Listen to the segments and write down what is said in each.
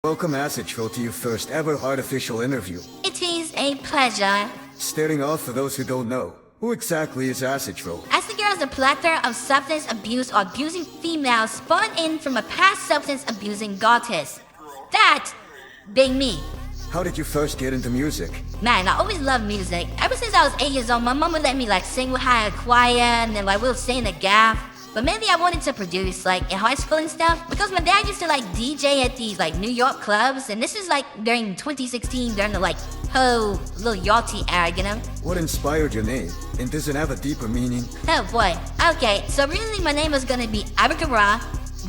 Welcome Acidgvrl to your first ever artificial interview. It is a pleasure. Starting off, for those who don't know, who exactly is Acidgvrl? Acidgvrl is a plethora of substance abuse or abusing females spawned in from a past substance abusing goddess. That being me. How did you first get into music? Man, I always loved music. Ever since I was 8 years old, my mom would let me sing with her at a choir and then we would sing in the gaff. But mainly I wanted to produce in high school and stuff because my dad used to DJ at these New York clubs, and this is during 2016 during the whole little yachty era, you know? What inspired your name? And does it have a deeper meaning? Oh boy. Okay, so really my name was gonna be Acidgvrl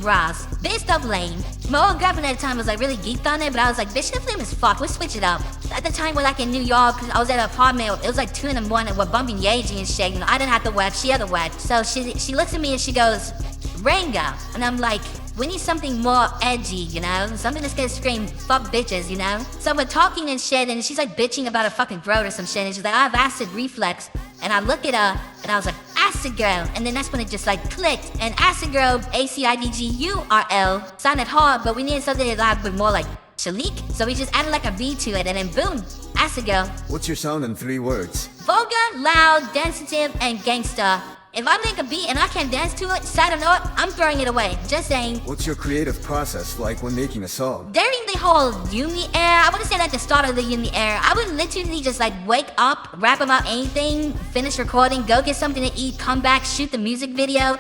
Ross, based off Lane. My old girlfriend at the time was really geeked on it, but I was like, bitch, this name is fuck, we'll switch it up. At the time we're in New York, I was at an apartment, it was 2 in the morning, we're bumping Yeezy and shit, I didn't have to work, she had to work. So she looks at me and she goes, Rango. And I'm like, we need something more edgy, something that's gonna scream, fuck bitches, So we're talking and shit, and she's bitching about her fucking throat or some shit, and she's like, I have acid reflux. And I look at her, and I was like, Acidgvrl. And then that's when it just clicked. And Acidgvrl, Acidgvrl, sounded hard, but we needed something that would more Shalik. So we just added a V to it, and then boom, Acidgvrl. What's your sound in 3 words? Vulgar, loud, dancetive, and gangsta. If I make a beat and I can't dance to it, side or not, I'm throwing it away. Just saying. What's your creative process like when making a song? During the whole uni era, I wouldn't say at the start of the uni era, I would literally just wake up, rap about anything, finish recording, go get something to eat, come back, shoot the music video,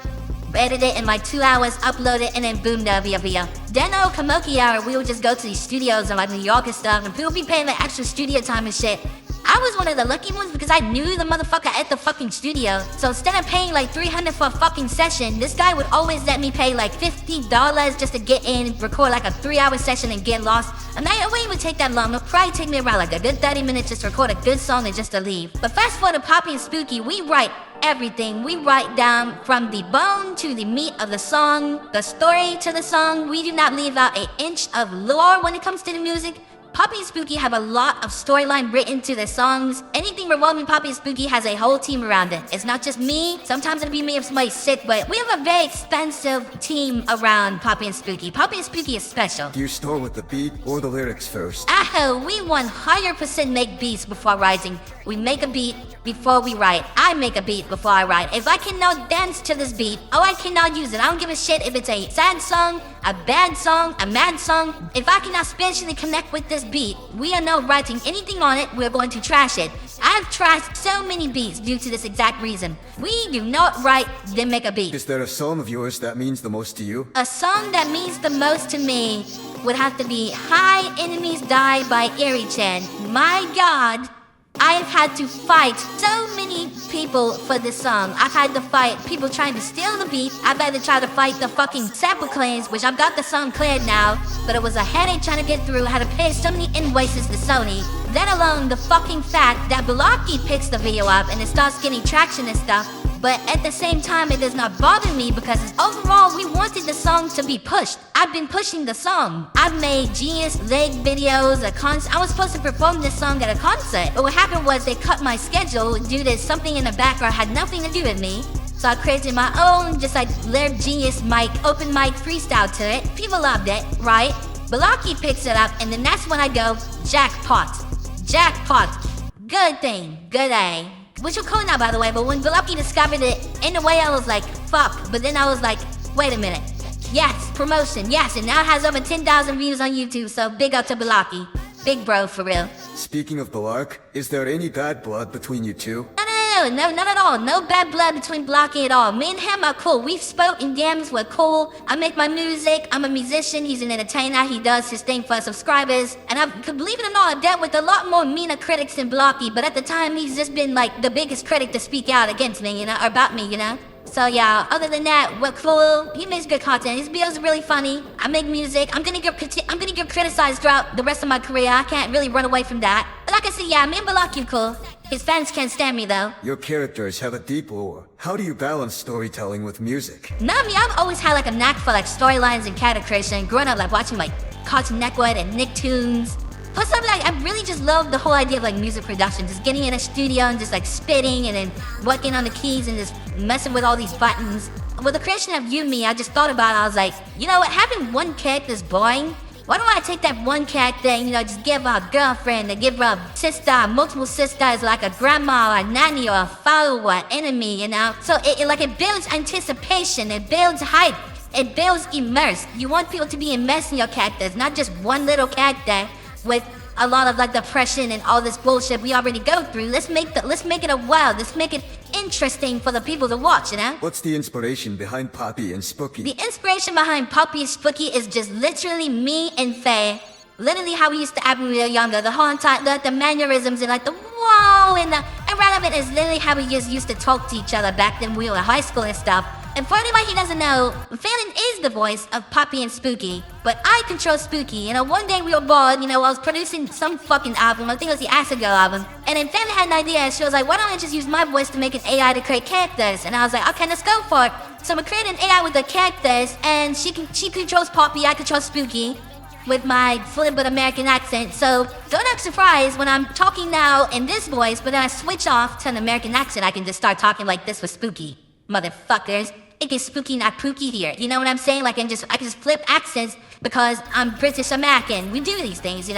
edit it in 2 hours, upload it, and then boom, that'll be a video. Then the Kamoki hour, we would just go to these studios in New York and stuff, and people be paying extra studio time and shit. I was one of the lucky ones because I knew the motherfucker at the fucking studio. So instead of paying $300 for a fucking session, this guy would always let me pay $50 just to get in, record a 3-hour session and get lost. And it wouldn't even take that long. It'll probably take me around a good 30 minutes just to record a good song and just to leave. But fast forward to POPPI and SPOOKI, we write everything. We write down from the bone to the meat of the song, the story to the song. We do not leave out an inch of lore when it comes to the music. POPPI and SPOOKI have a lot of storyline written to their songs. Anything revolving POPPI and SPOOKI has a whole team around it. It's not just me. Sometimes it'll be me if somebody's sick, but we have a very expensive team around POPPI and SPOOKI. POPPI and SPOOKI is special. Do you start with the beat or the lyrics first? We 100% make beats before writing. We make a beat before we write. I make a beat before I write. If I cannot dance to this beat, I cannot use it. I don't give a shit if it's a sad song, a bad song, a mad song. If I cannot spiritually connect with this beat, we are not writing anything on it, we're going to trash it. I've trashed so many beats due to this exact reason. We do not write, then make a beat. Is there a song of yours that means the most to you? A song that means the most to me would have to be High Enemies Die by Erie Chen. My God, I have had to fight so many people for this song. I've had to fight people trying to steal the beat. I've had to try to fight the fucking sample claims, which I've got the song cleared now, but it was a headache trying to get through. I had to pay so many invoices to Sony. Let alone the fucking fact that BALARK picks the video up and it starts getting traction and stuff. But at the same time, it does not bother me because overall, we wanted the song to be pushed. I've been pushing the song. I've made genius leg videos, a concert. I was supposed to perform this song at a concert, but what happened was they cut my schedule due to something in the background had nothing to do with me. So I created my own, just lyric genius mic, open mic freestyle to it. People loved it, right? BALARK picks it up, and then that's when I go, jackpot. Jackpot. Good thing. Good A. Which was cool now, by the way, but when BALARK discovered it, in a way I was like, fuck. But then I was like, wait a minute. Yes, promotion, yes, and now it has over 10,000 views on YouTube, so big up to BALARK. Big bro, for real. Speaking of BALARK, is there any bad blood between you two? No, not at all. No bad blood between BALARK at all. Me and him are cool. We've spoken games, we're cool. I make my music, I'm a musician, he's an entertainer, he does his thing for subscribers. And believe it or not, I've dealt with a lot more meaner critics than BALARK, but at the time he's just been the biggest critic to speak out against me, or about me, So yeah, other than that, we're cool. He makes good content. His videos are really funny. I make music. I'm gonna get criticized throughout the rest of my career. I can't really run away from that. But like I said, yeah, me and BALARK cool. His fans can't stand me though. Your characters have a deep lore. How do you balance storytelling with music? Not me. I've always had a knack for storylines and character creation. Growing up watching Cartoon Network and Nicktoons. Plus, I really just love the whole idea of music production. Just getting in a studio and just spitting and then working on the keys and just messing with all these buttons. With the creation of You Me, I just thought about it. I was like, you know what? Having one character is boring. Why don't I take that one character and, just give her a girlfriend, or give her a sister, multiple sisters, like a grandma, or a nanny, or a follower, enemy, So it builds anticipation, it builds hype, it builds immerse. You want people to be immersed in your characters, not just one little character with a lot of depression and all this bullshit we already go through. Let's make it a wild, let's make it interesting for the people to watch, What's the inspiration behind POPPI and SPOOKI? The inspiration behind POPPI and SPOOKI is just literally me and Faye. Literally how we used to act when we were younger. The whole entire, the mannerisms and the whoa and irrelevant is literally how we just used to talk to each other back then we were in high school and stuff. And for anybody who doesn't know, Phelan is the voice of POPPI and SPOOKI, but I control SPOOKI. One day we were bored, I was producing some fucking album, I think it was the Acidgvrl album, and then Phelan had an idea, and she was like, why don't I just use my voice to make an AI to create characters? And I was like, okay, let's go for it. So we created an AI with the characters, and she controls POPPI, I control SPOOKI, with my flippant American accent. So don't act surprised when I'm talking now in this voice, but then I switch off to an American accent, I can just start talking like this with SPOOKI. Motherfuckers. It gets spooky, not pooky here. You know what I'm saying? I can just flip accents because I'm British American. We do these things,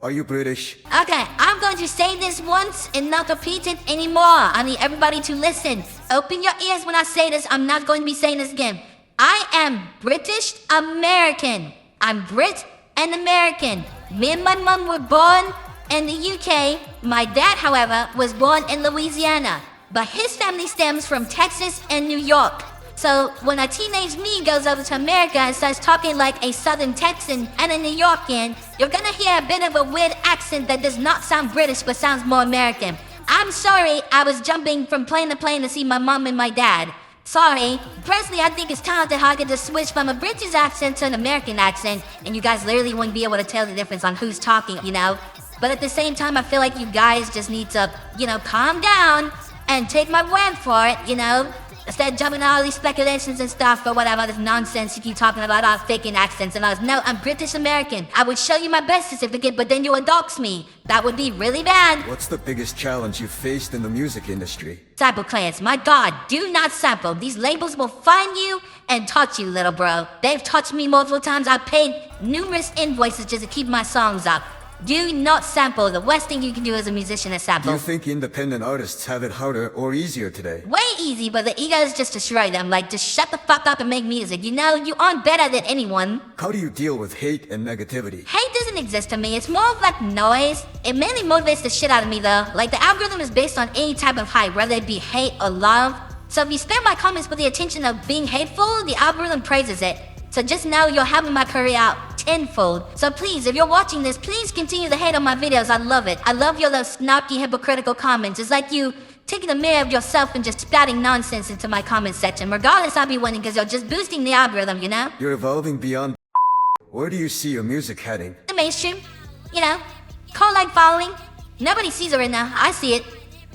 Are you British? Okay, I'm going to say this once and not repeat it anymore. I need everybody to listen. Open your ears when I say this. I'm not going to be saying this again. I am British American. I'm Brit and American. Me and my mom were born in the UK. My dad, however, was born in Louisiana. But his family stems from Texas and New York. So when a teenage me goes over to America and starts talking like a Southern Texan and a New Yorkian, you're gonna hear a bit of a weird accent that does not sound British but sounds more American. I'm sorry, I was jumping from plane to plane to see my mom and my dad. Sorry. Personally, I think it's talented how I could just switch from a British accent to an American accent, and you guys literally wouldn't be able to tell the difference on who's talking, But at the same time, I feel like you guys just need to, calm down and take my word for it, Instead of jumping on all these speculations and stuff or whatever, this nonsense you keep talking about, all faking accents and all this. No, I'm British American. I would show you my birth certificate, but then you would dox me. That would be really bad. What's the biggest challenge you've faced in the music industry? Sample clans, my god, do not sample. These labels will find you and touch you, little bro. They've touched me multiple times. I've paid numerous invoices just to keep my songs up. Do not sample. The worst thing you can do as a musician is sample. Do you think independent artists have it harder or easier today? Way easy, but the ego is just destroy them. Just shut the fuck up and make music. You aren't better than anyone. How do you deal with hate and negativity? Hate doesn't exist to me. It's more of like noise. It mainly motivates the shit out of me though. The algorithm is based on any type of hype, whether it be hate or love. So if you spam my comments with the intention of being hateful, the algorithm praises it. So just know you're helping my career out tenfold. So please, if you're watching this, please continue to hate on my videos. I love it. I love your little snarky, hypocritical comments. It's like you taking a mirror of yourself and just spouting nonsense into my comment section. Regardless, I'll be winning because you're just boosting the algorithm, You're evolving beyond. Where do you see your music heading? The mainstream. Cult-like following. Nobody sees it right now. I see it.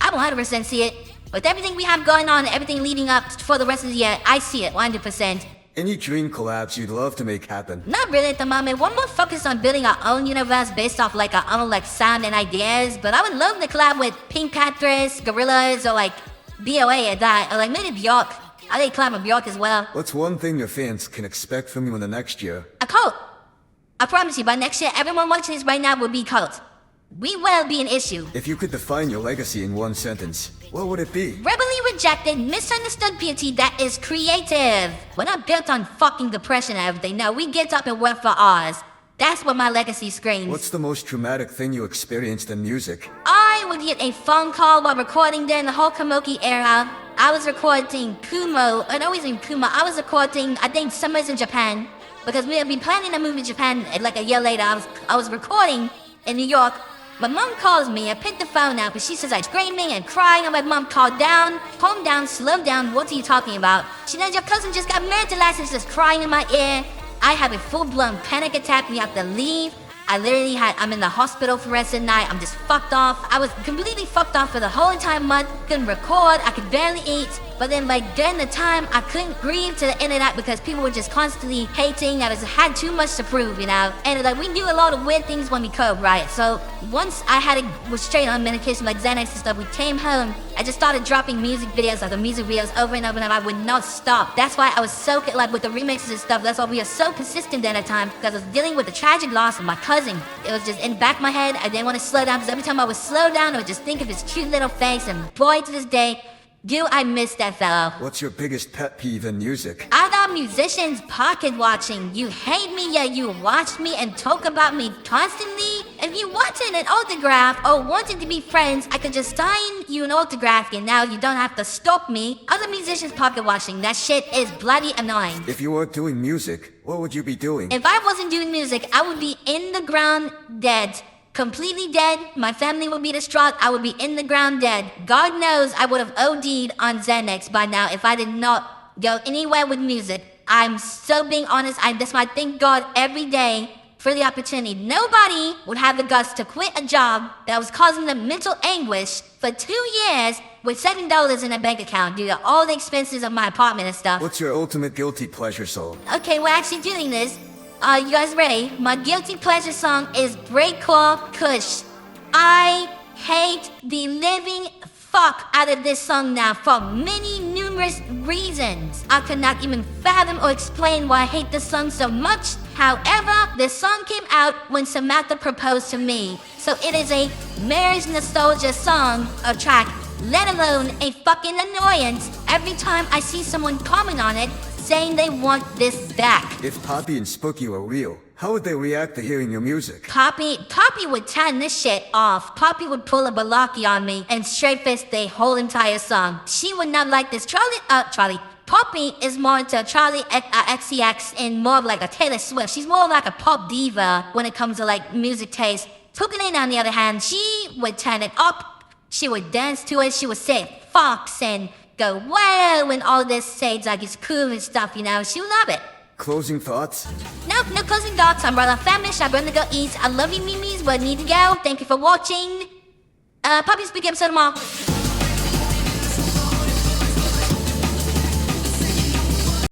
I 100% see it. With everything we have going on and everything leading up for the rest of the year, I see it 100%. Any dream collabs you'd love to make happen? Not really at the moment. We're more focused on building our own universe based off our own sound and ideas. But I would love to collab with Pink Panthers, Gorillaz, or BOA or that, or maybe Bjork. I think collab with Bjork as well. What's one thing your fans can expect from you in the next year? A cult. I promise you, by next year, everyone watching this right now will be cult. We will be an issue. If you could define your legacy in one sentence, what would it be? Rebelly rejected, misunderstood beauty that is creative. We're not built on fucking depression and everything. No, we get up and work for ours. That's what my legacy screams. What's the most traumatic thing you experienced in music? I would get a phone call while recording during the whole Kamoki era. I was recording Kumo, and always in Kuma. I was recording, I think, Summers in Japan. Because we had been planning to move to Japan, and a year later, I was recording in New York. My mom calls me, I pick the phone up, and she says I'm screaming and crying, and my mom called down, calm down, slow down, what are you talking about? She knows your cousin just got married to last, and just crying in my ear. I have a full-blown panic attack, we have to leave. I'm in the hospital for the rest of the night, I'm just fucked off. I was completely fucked off for the whole entire month, couldn't record, I could barely eat. But then during the time, I couldn't grieve to the end of that because people were just constantly hating. I just had too much to prove, And we do a lot of weird things when we cope, right? So once I was straight on medication like Xanax and stuff, we came home I just started dropping music videos, like the music videos over and over and I would not stop. That's why I was so, like with the remixes and stuff, that's why we were so persistent at a time, because I was dealing with the tragic loss of my cousin. It was just in the back of my head, I didn't want to slow down, because every time I would slow down, I would just think of his cute little face, and boy, to this day, do I miss that fellow. What's your biggest pet peeve in music? Other musicians pocket watching. You hate me, yet you watch me and talk about me constantly. If you wanted an autograph or wanted to be friends, I could just sign you an autograph and now you don't have to stalk me. Other musicians pocket watching. That shit is bloody annoying. If you weren't doing music, what would you be doing? If I wasn't doing music, I would be in the ground dead. Completely dead, my family would be distraught, I would be in the ground dead. God knows I would have OD'd on Xanax by now if I did not go anywhere with music. I'm so being honest, that's why I thank God every day for the opportunity. Nobody would have the guts to quit a job that was causing them mental anguish for 2 years with $7 in a bank account due to all the expenses of my apartment and stuff. What's your ultimate guilty pleasure song? Okay, we're actually doing this. You guys ready? My guilty pleasure song is Breakcore Kush. I hate the living fuck out of this song now for many numerous reasons. I could not even fathom or explain why I hate this song so much. However, this song came out when Samantha proposed to me. So it is a marriage nostalgia song or track, let alone a fucking annoyance every time I see someone comment on it saying they want this back. If POPPI and SPOOKI were real, how would they react to hearing your music? POPPI would turn this shit off. POPPI would pull a BALARK on me and straight fist the whole entire song. She would not like this. POPPI is more into Charlie XCX and more of like a Taylor Swift. She's more like a pop diva when it comes to like music taste. Pukalin, on the other hand, she would turn it up. She would dance to it. She would say fox and go wow and all this sage like it's cool and stuff, you know. She would love it. Closing thoughts? Nope, no closing thoughts. I'm rather famished. I'm going to go eat. I love you, Mimis, but I need to go. Thank you for watching. POPPI Speak episode tomorrow.